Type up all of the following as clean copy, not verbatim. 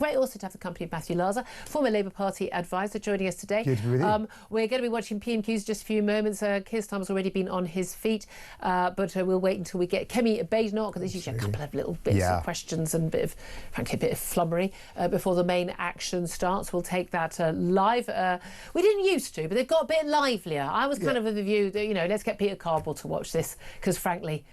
Great also to have the company of Matthew Laza, former Labour Party advisor, joining us today. Good to be with you. We're going to be watching PMQs just a few moments. Keir Starmer's already been on his feet, but we'll wait until we get Kemi Badenoch. There's usually a couple of little bits of questions and frankly, a bit of flummery before the main action starts. We'll take that live. We didn't used to, but they've got a bit livelier. I was kind of of the view that, let's get Peter Cardwell to watch this, because frankly,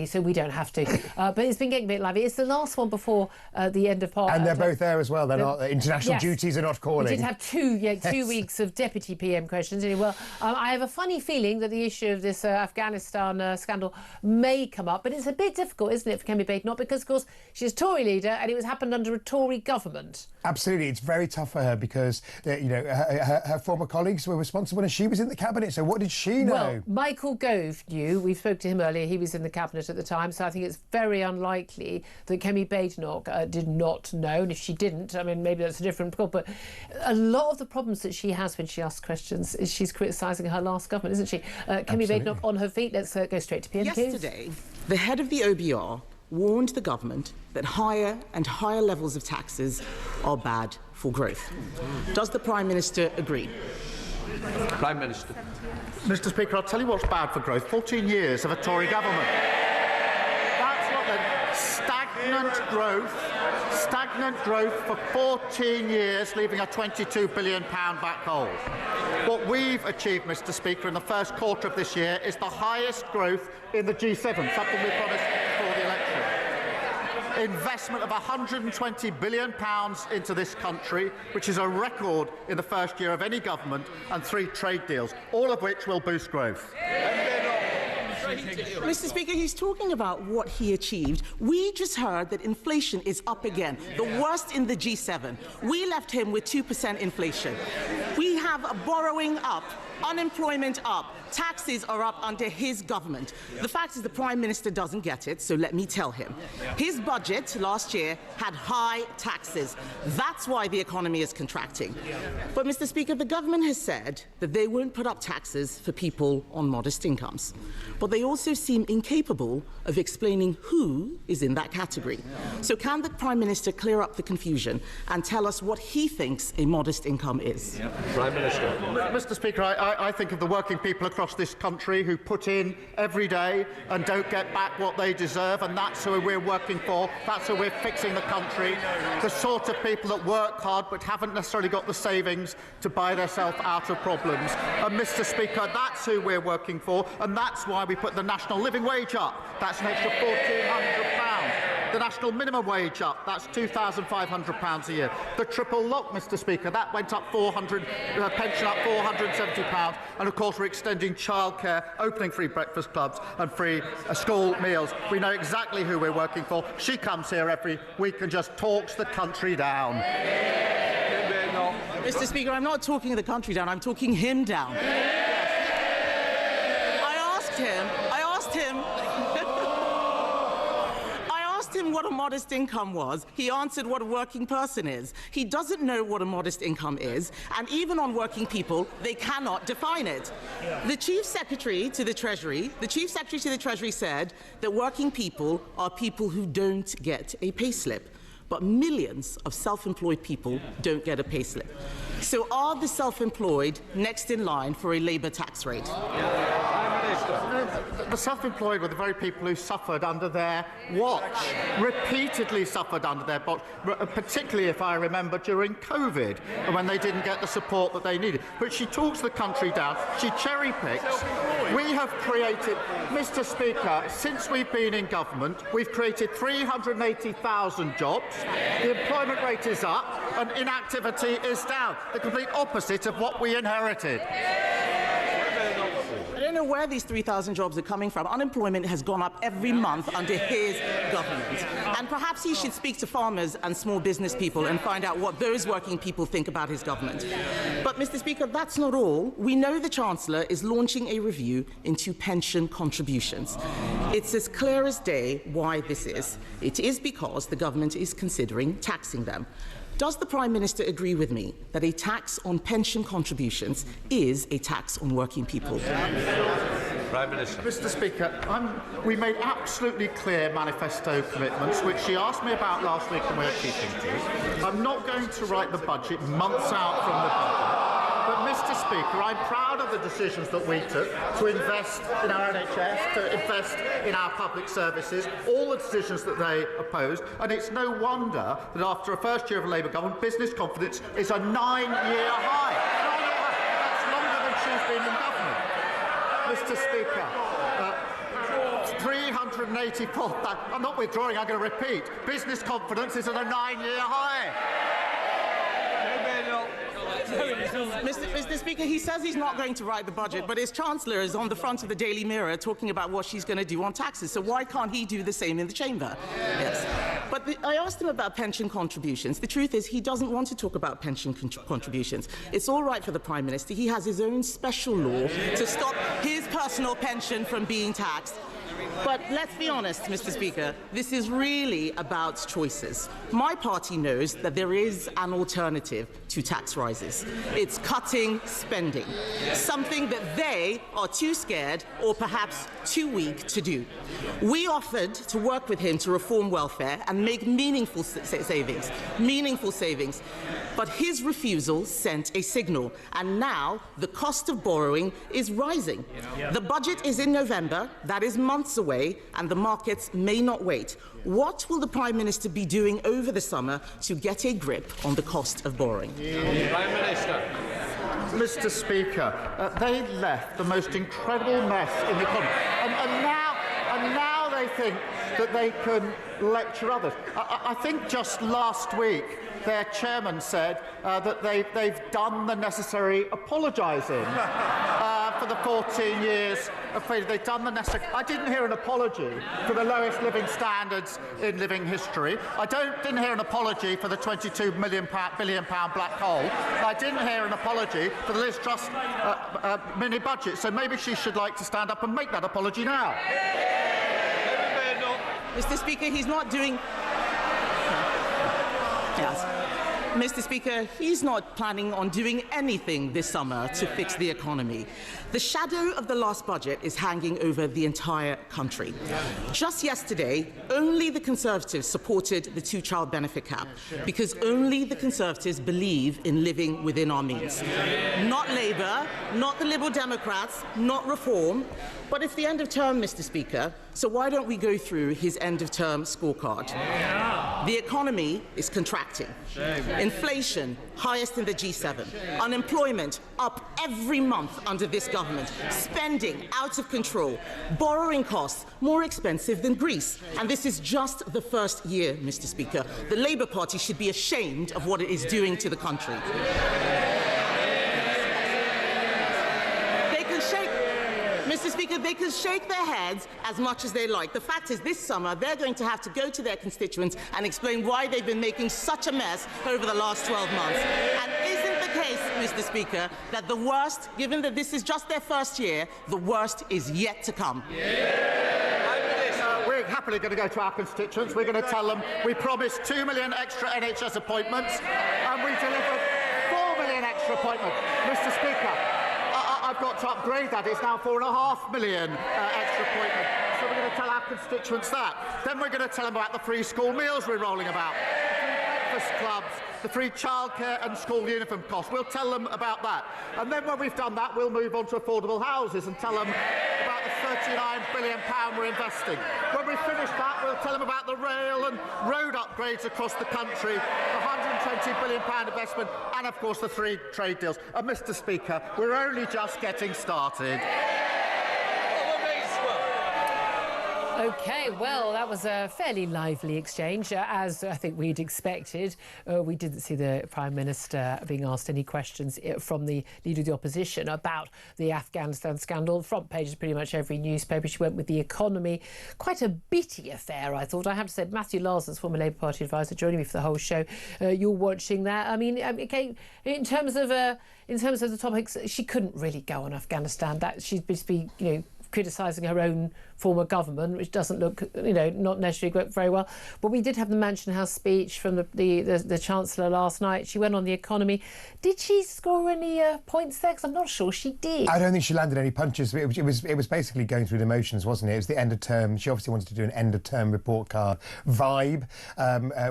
so we don't have to. But it's been getting a bit lively. It's the last one before the end of part. And they're both there as well. They're not international duties are not calling. We did have two weeks of deputy PM questions. Well, I have a funny feeling that the issue of this Afghanistan scandal may come up, but it's a bit difficult, isn't it, for Kemi Badenoch, because of course she's a Tory leader and it was happened under a Tory government. Absolutely, it's very tough for her because her former colleagues were responsible and she was in the cabinet. So what did she know? Well, Michael Gove knew. We spoke to him earlier. He was in the cabinet at the time, so I think it's very unlikely that Kemi Badenoch did not know. And if she didn't, I mean, maybe that's a different problem. But a lot of the problems that she has when she asks questions is she's criticising her last government, isn't she? Kemi Badenoch on her feet. Let's go straight to PMQs. Yesterday, the head of the OBR warned the government that higher and higher levels of taxes are bad for growth. Does the Prime Minister agree? Prime Minister. Mr. Speaker, I'll tell you what's bad for growth. 14 years of a Tory government. That's what the stagnant growth for 14 years, leaving a £22 billion black hole. What we've achieved, Mr. Speaker, in the first quarter of this year is the highest growth in the G7, something we promised before the election. Investment of £120 billion into this country, which is a record in the first year of any government, and 3 trade deals, all of which will boost growth. Mr. Speaker, he's talking about what he achieved. We just heard that inflation is up again, the worst in the G7. We left him with 2% inflation. We have a borrowing up, unemployment up, taxes are up under his government. The fact is the Prime Minister doesn't get it, so let me tell him. His budget last year had high taxes. That's why the economy is contracting. But, Mr. Speaker, the government has said that they won't put up taxes for people on modest incomes. But they also seem incapable of explaining who is in that category. So can the Prime Minister clear up the confusion and tell us what he thinks a modest income is? Prime Minister. Mr. Speaker, I think of the working people across this country who put in every day and don't get back what they deserve, and that's who we're working for. That's who we're fixing the country. The sort of people that work hard but haven't necessarily got the savings to buy themselves out of problems. And, Mr. Speaker, that's who we're working for, and that's why we put the national living wage up. That's an extra £1,400. The national minimum wage up, that's £2,500 a year. The triple lock, Mr. Speaker, that went up pension up £470. And of course we're extending childcare, opening free breakfast clubs and free school meals. We know exactly who we're working for. She comes here every week and just talks the country down. Mr. Speaker, I'm not talking the country down, I'm talking him down. I asked him what a modest income was. He answered what a working person is. He doesn't know what a modest income is, and even on working people, they cannot define it. The Chief Secretary to the Treasury said that working people are people who don't get a payslip. But millions of self-employed people don't get a payslip. So are the self-employed next in line for a Labour tax rate? The self-employed were the very people who suffered under their watch, repeatedly suffered under their watch, particularly, if I remember, during COVID, when they didn't get the support that they needed. But she talks the country down, she cherry-picks. We have created, Mr. Speaker, since we've been in government, we've created 380,000 jobs, the employment rate is up, and inactivity is down, the complete opposite of what we inherited. I don't know where these 3,000 jobs are coming from. Unemployment has gone up every month under his government. And perhaps he should speak to farmers and small business people and find out what those working people think about his government. But, Mr. Speaker, that's not all. We know the Chancellor is launching a review into pension contributions. It's as clear as day why this is. It is because the government is considering taxing them. Does the Prime Minister agree with me that a tax on pension contributions is a tax on working people? Prime Minister. Mr Speaker, we made absolutely clear manifesto commitments, which she asked me about last week and we're keeping to. I'm not going to write the budget months out from the budget. But, Mr Speaker, I'm proud of the decisions that we took to invest in our NHS, to invest in our public services, all the decisions that they opposed. And it's no wonder that after a first year of a Labour government, business confidence is a 9-year high. That's longer than she's been in government. Mr Speaker, 384, I'm not withdrawing, I'm going to repeat. Business confidence is at a 9-year high. Mr Speaker, he says he's not going to write the budget, but his Chancellor is on the front of the Daily Mirror talking about what she's going to do on taxes. So why can't he do the same in the chamber? Yes. But I asked him about pension contributions. The truth is he doesn't want to talk about pension contributions. It's all right for the Prime Minister. He has his own special law to stop his personal pension from being taxed. But let's be honest, Mr Speaker, this is really about choices. My party knows that there is an alternative to tax rises. It's cutting spending, something that they are too scared or perhaps too weak to do. We offered to work with him to reform welfare and make meaningful savings, but his refusal sent a signal, and now the cost of borrowing is rising. The budget is in November, that is months away, and the markets may not wait. What will the Prime Minister be doing over the summer to get a grip on the cost of borrowing? Prime Minister. Mr Speaker, they left the most incredible mess in the economy, and now they think that they can lecture others. I think just last week their chairman said that they've done the necessary apologising for the 14 years of failure. They've done the necessary. I didn't hear an apology for the lowest living standards in living history. I didn't hear an apology for the £22 billion black hole. I didn't hear an apology for the Liz Truss mini budget. So maybe she should like to stand up and make that apology now. Mr Speaker, he's not doing... Yes. Mr Speaker, he's not planning on doing anything this summer to fix the economy. The shadow of the last budget is hanging over the entire country. Just yesterday, only the Conservatives supported the two-child benefit cap, because only the Conservatives believe in living within our means. Not Labour, not the Liberal Democrats, not Reform. But it's the end of term, Mr Speaker, so why don't we go through his end-of-term scorecard? The economy is contracting. Inflation, highest in the G7. Unemployment, up every month under this government. Spending, out of control. Borrowing costs, more expensive than Greece. And this is just the first year, Mr Speaker. The Labour Party should be ashamed of what it is doing to the country. Mr Speaker, they can shake their heads as much as they like. The fact is, this summer, they're going to have to go to their constituents and explain why they've been making such a mess over the last 12 months. And isn't the case, Mr Speaker, that the worst, given that this is just their first year, the worst is yet to come? We're happily going to go to our constituents. We're going to tell them we promised 2 million extra NHS appointments and we delivered 4 million extra appointments. Mr Speaker, I've got to upgrade that. It's now 4.5 million extra appointments. So we're going to tell our constituents that. Then we're going to tell them about the free school meals we're rolling about, the free breakfast clubs, the free childcare and school uniform costs. We'll tell them about that. And then when we've done that, we'll move on to affordable houses and tell them about the £39 billion we're investing. When we finish that, we'll tell them about the rail and road upgrades across the country, the £120 billion investment, and of course the 3 trade deals. And Mr Speaker, we're only just getting started. OK, well, that was a fairly lively exchange, as I think we'd expected. We didn't see the Prime Minister being asked any questions from the Leader of the Opposition about the Afghanistan scandal. Front page of pretty much every newspaper. She went with the economy. Quite a bitty affair, I thought. I have to say, Matthew Laza, former Labour Party advisor, joining me for the whole show. You're watching that. I mean, OK, in terms of the topics, she couldn't really go on Afghanistan. That she'd just be, criticising her own former government, which doesn't look, not necessarily very well. But we did have the Mansion House speech from the Chancellor last night. She went on the economy. Did she score any points there? 'Cause I'm not sure she did. I don't think she landed any punches. It was basically going through the motions, wasn't it? It was the end of term. She obviously wanted to do an end of term report card vibe,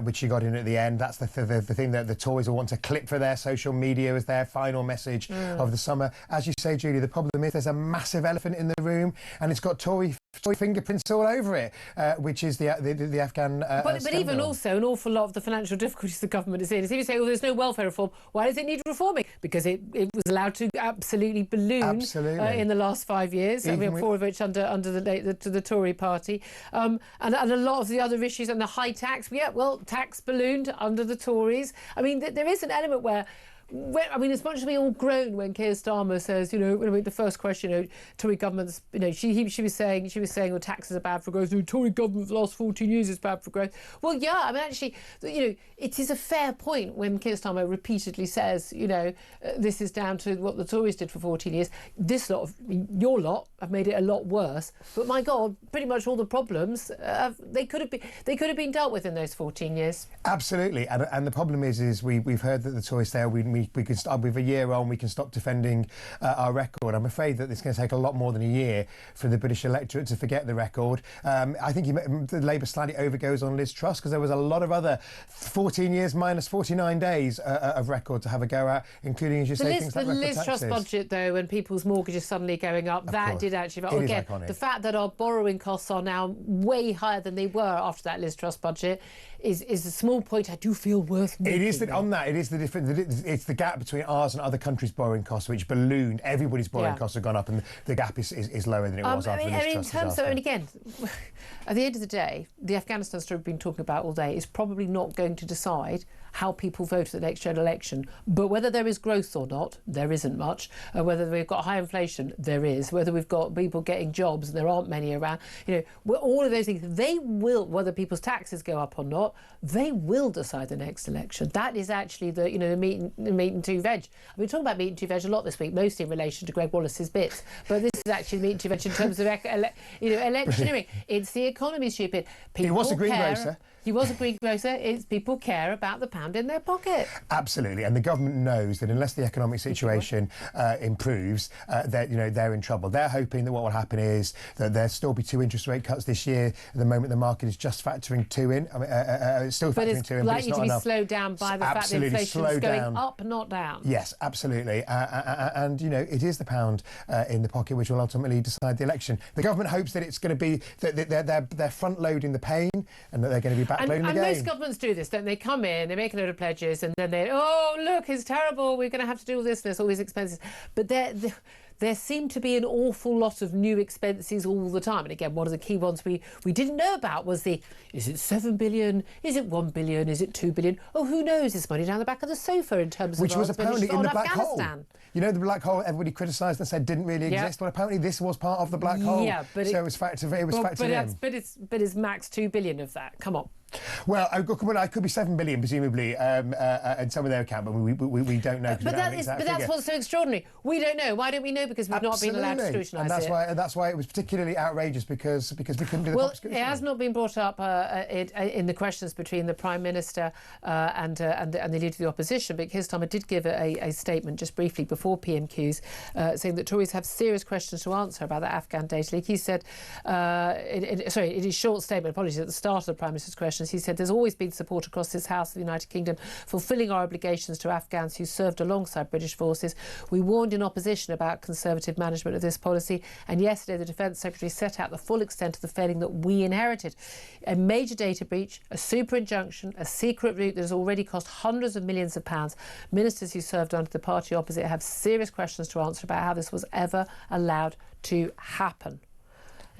which she got in at the end. That's the thing that the Tories will want to clip for their social media as their final message of the summer. As you say, Julia, the problem is there's a massive elephant in the room, and it's got Tory fingerprints all over it, which is the Afghan but even also an awful lot of the financial difficulties the government is in. If you say, there's no welfare reform, why does it need reforming? Because it was allowed to absolutely balloon in the last 5 years. We have 4 of which under the Tory party, and a lot of the other issues, and the high tax. Tax ballooned under the Tories. I mean, there is an element where as much as we all groan when Keir Starmer says, the first question, Tory governments, she was saying, well, taxes are bad for growth. The Tory government for the last 14 years is bad for growth. Well, yeah, I mean, actually, it is a fair point when Keir Starmer repeatedly says, this is down to what the Tories did for 14 years. Your lot have made it a lot worse. But my God, pretty much all the problems they could have been dealt with in those 14 years. Absolutely, and the problem is we've heard that the Tories say we can start with a year on, we can stop defending our record. I'm afraid that it's going to take a lot more than a year for the British electorate to forget the record. I think the Labour slightly overgoes on Liz Truss, because there was a lot of other 14 years minus 49 days of record to have a go at, including, as you say, things like record taxes. The Liz Truss budget, though, when people's mortgages suddenly going up, did actually... It is iconic. The fact that our borrowing costs are now way higher than they were after that Liz Truss budget is a small point I do feel worth making. It's the gap between ours and other countries' borrowing costs, which ballooned. Everybody's borrowing costs have gone up, and the gap is lower than it was after the Liz Truss disaster. Again, at the end of the day, the Afghanistan story we've been talking about all day is probably not going to decide how people vote at the next general election. But whether there is growth or not, there isn't much. Whether we've got high inflation, there is. Whether we've got people getting jobs, and there aren't many around. All of those things, they will, whether people's taxes go up or not, they will decide the next election. That is actually the meat and two veg. We've been talking about meat and two veg a lot this week, mostly in relation to Greg Wallace's bits. But this is actually meat and two veg in terms of electioneering. It's the economy, stupid. He was a greengrocer. He was a greengrocer. It's people care about the pound in their pocket. Absolutely, and the government knows that unless the economic situation improves, they're in trouble. They're hoping that what will happen is that there'll still be 2 interest rate cuts this year. At the moment, the market is just factoring 2 in. I mean, it's still factoring 2 in, but it's not enough. But it's likely to be slowed down by the fact that inflation is going up, not down. Yes, absolutely, and it is the pound in the pocket which will ultimately decide the election. The government hopes that it's going to be that they're front loading the pain, and that they're going to be backloading the game. Most governments do this, don't they? Come in, they make a load of pledges, and then look, it's terrible, we're going to have to do all this, there's all these expenses. But there seem to be an awful lot of new expenses all the time. And again, one of the key ones we didn't know about was is it 7 billion? Is it 1 billion? Is it 2 billion? Oh, who knows? It's money down the back of the sofa in terms of... Which was apparently in the black hole. The black hole everybody criticised and said didn't really exist. Well, apparently this was part of the black hole. Yeah, but so it was factored in. But it's max 2 billion of that. Come on. Well, I could be 7 billion, presumably, in some of their account, but we don't know. But that's what's so extraordinary. We don't know. Why don't we know? Because we've not been allowed to scrutinise it. And that's why it was particularly outrageous, because we couldn't do the proper scrutiny. It has not been brought up in the questions between the Prime Minister and the Leader of the Opposition, but Keir Starmer did give a statement just briefly before PMQs saying that Tories have serious questions to answer about the Afghan data leak. He said, in his short statement, apologies, at the start of the Prime Minister's question, he said, there's always been support across this House of the United Kingdom fulfilling our obligations to Afghans who served alongside British forces. We warned in opposition about Conservative management of this policy, and yesterday the Defence Secretary set out the full extent of the failing that we inherited. A major data breach, a superinjunction, a secret route that has already cost hundreds of millions of pounds. Ministers who served under the party opposite have serious questions to answer about how this was ever allowed to happen.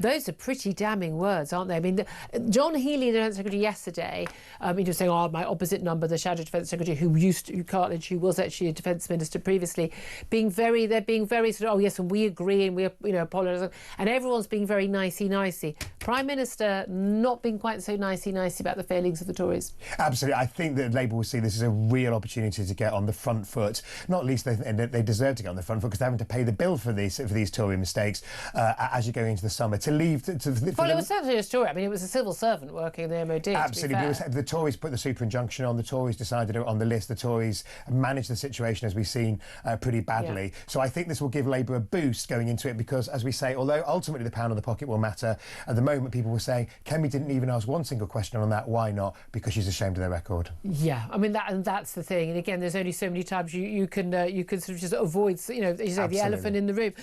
Those are pretty damning words, aren't they? I mean, John Healey, the Defence Secretary, yesterday, he was saying, my opposite number, the Shadow Defence Secretary, Cartledge, who was actually a Defence Minister previously, they're being very sort of, oh yes, and we agree, and we, apologise, and everyone's being very nicey. Prime Minister not being quite so nicey about the failings of the Tories. Absolutely. I think that Labour will see this as a real opportunity to get on the front foot. Not least, they deserve to get on the front foot because they're having to pay the bill for these Tory mistakes as you go into the summer. To leave... It was certainly a story. I mean, it was a civil servant working in the MOD. Absolutely. The Tories put the superinjunction on. The Tories decided on the list. The Tories managed the situation, as we've seen, pretty badly. Yeah. So I think this will give Labour a boost going into it because, as we say, although ultimately the pound on the pocket will matter, at the moment people were saying, Kemi didn't even ask one single question on that. Why not? Because she's ashamed of their record. Yeah, I mean, that's the thing. And again, there's only so many times you can sort of just avoid, as you say, the elephant in the room.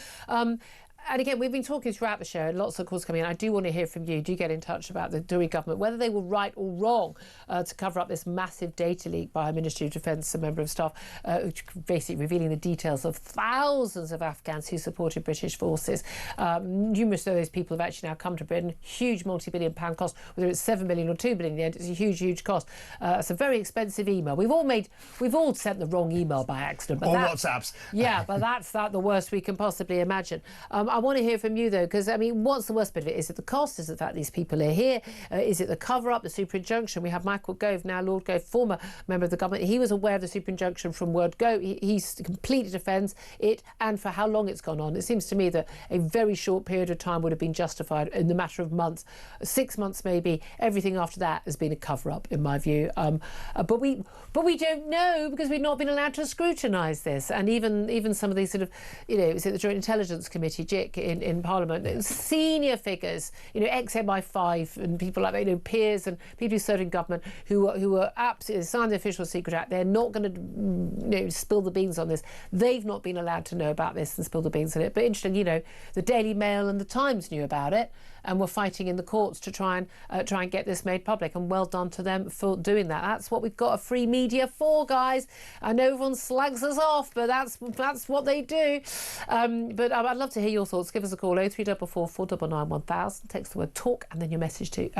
And again, we've been talking throughout the show, and lots of calls coming in. I do want to hear from you. Do get in touch about the Tory government, whether they were right or wrong to cover up this massive data leak by a Ministry of Defence, a member of staff, basically revealing the details of thousands of Afghans who supported British forces. Numerous of those people have actually now come to Britain. Huge multi-billion pound cost, whether it's 7 billion or 2 billion in the end, it's a huge cost. It's a very expensive email. We've all sent the wrong email by accident. Or WhatsApps. Yeah, but that's the worst we can possibly imagine. I want to hear from you, though, because, I mean, what's the worst bit of it? Is it the cost? Is it the fact these people are here? Is it the cover-up, the superinjunction? We have Michael Gove, now Lord Gove, former member of the government. He was aware of the superinjunction from word go. He completely defends it and for how long it's gone on. It seems to me that a very short period of time would have been justified in the matter of months, 6 months maybe. Everything after that has been a cover-up, in my view. But we don't know because we've not been allowed to scrutinise this. And even some of these sort of, is it the Joint Intelligence Committee, in Parliament, senior figures, ex-MI5 and people like that, peers and people who served in government who are absolutely signed the Official Secret Act. They're not going to spill the beans on this. They've not been allowed to know about this and spill the beans on it. But interesting, the Daily Mail and the Times knew about it and were fighting in the courts to try and get this made public. And well done to them for doing that. That's what we've got a free media for, guys. I know everyone slags us off, but that's what they do. But I'd love to hear your thoughts. Give us a call, 0344 499 1000. Text the word talk and then your message to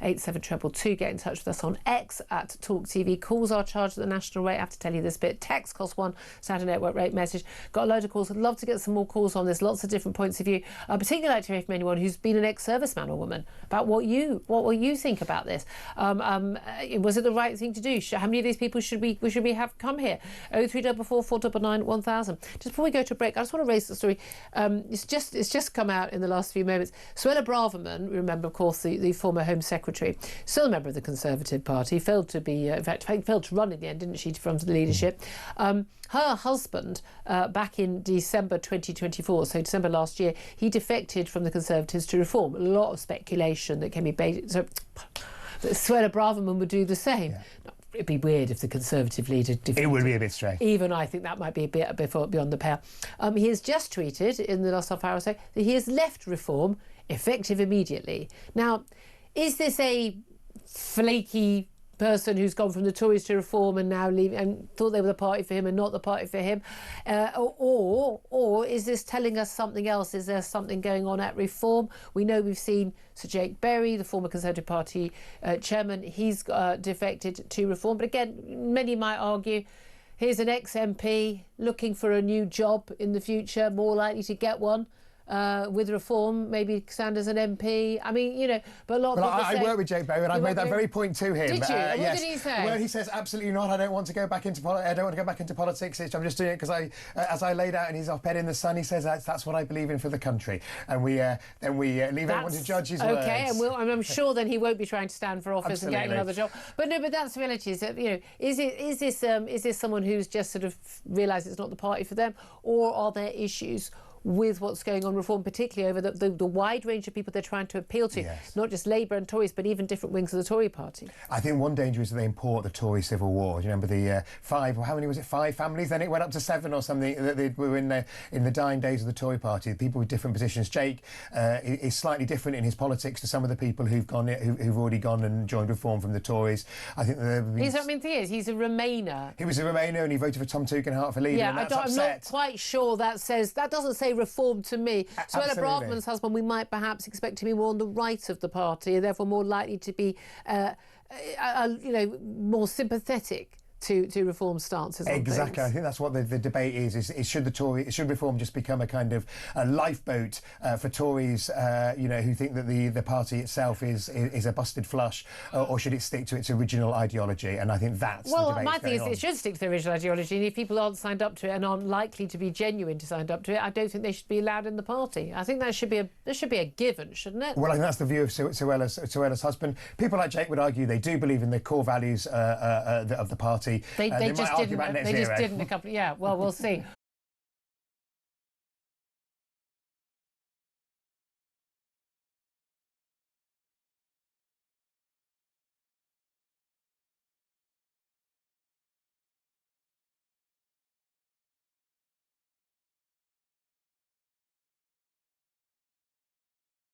87222. Get in touch with us on X at TalkTV. Calls are charged at the national rate. I have to tell you this bit. Text costs £1, Saturday network rate message. Got a load of calls. I'd love to get some more calls on this. Lots of different points of view. I'd particularly like to hear from anyone who's been an ex-serviceman or woman about what you think about this. Was it the right thing to do? How many of these people should we have come here? 0344 499 1000. Just before we go to a break, I just want to raise the story. It's just come out in the last few moments. Suella Braverman, remember, of course, the former Home Secretary, still a member of the Conservative Party, failed to run in the end, didn't she, from the leadership. Her husband, back in December 2024, so December last year, he defected from the Conservatives to Reform. A lot of speculation that can be based. So that Suella Braverman would do the same. Yeah. It'd be weird if the Conservative leader defected. It would be a bit strange. Even I think that might be a bit beyond the pale. He has just tweeted in the last half hour or so that he has left Reform, effective immediately. Now, is this a flaky person who's gone from the Tories to Reform and now leaving and thought they were the party for him and not the party for him, or is this telling us something else? Is there something going on at Reform? We know we've seen Sir Jake Berry, the former Conservative Party chairman, he's defected to Reform. But again, many might argue, here's an ex-MP looking for a new job in the future, more likely to get one. With Reform, maybe stand as an MP. I mean, but a lot of people say... I work with Jake Berry and I made that very point to him. Did you? What yes. did he say? Well, he says, absolutely not. I don't want to go back into politics. I'm just doing it because as I laid out in his op-ed in The Sun, he says that's what I believe in for the country. And we leave everyone to judge his words. Okay, and I'm sure then he won't be trying to stand for office and getting another job. But that's the reality. Is that, is this someone who's just sort of realised it's not the party for them, or are there issues with what's going on Reform, particularly over the wide range of people they're trying to appeal to, yes. Not just Labour and Tories, but even different wings of the Tory party? I think one danger is that they import the Tory civil war. Do you remember the 5 families? Then it went up to 7 or something that they were in the dying days of the Tory party. People with different positions. Jake is slightly different in his politics to some of the people who've already gone and joined Reform from the Tories. I think he's a Remainer. He was a Remainer and he voted for Tom Tugendhat for leader. Yeah, and that's I'm not quite sure that doesn't say reform to me. Suella Absolutely. Braverman's husband, we might perhaps expect to be more on the right of the party, and therefore more likely to be, more sympathetic to reform stances. Exactly. I think that's what the debate is should reform just become a kind of a lifeboat for Tories, who think that the party itself is a busted flush, or should it stick to its original ideology? And I think that's the debate. My thing is it should stick to the original ideology, and if people aren't signed up to it and aren't likely to be genuine to sign up to it, I don't think they should be allowed in the party. I think that should be a given, shouldn't it? Well, I think that's the view of Suella's husband. People like Jake would argue they do believe in the core values of the party. They just didn't a couple. Yeah, well, we'll see.